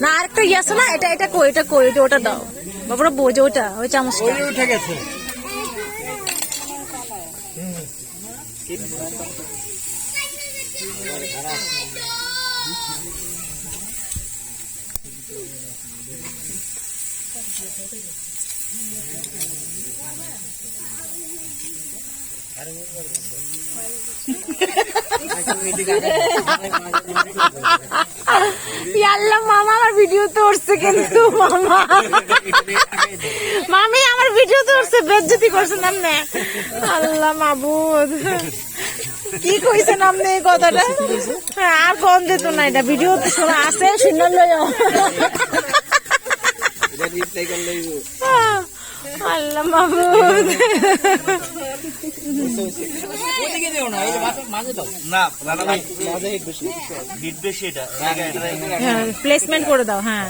না আরেকটা ইয়ে আছে না, এটা এটা কই, এটা কই, ওটা দাও বাবুরা, বোঝে ওটা, ওই চামচটা উঠে গেছে। আল্লাহ মামা আমার ভিডিও তো উঠছে, কিন্তু মামা মামি আমার ভিডিও তো উঠছে, বেজ্জতি করছেন আপনি। আল্লাহ মাবুদ, কি কইছেন আপনি এই কথাটা? হ্যাঁ, আর কোন দিত না, এটা ভিডিও তো শোনা আছে, শুনে লইও। আল্লাহ মাবুদ, প্লেসমেন্ট করে দাও। হ্যাঁ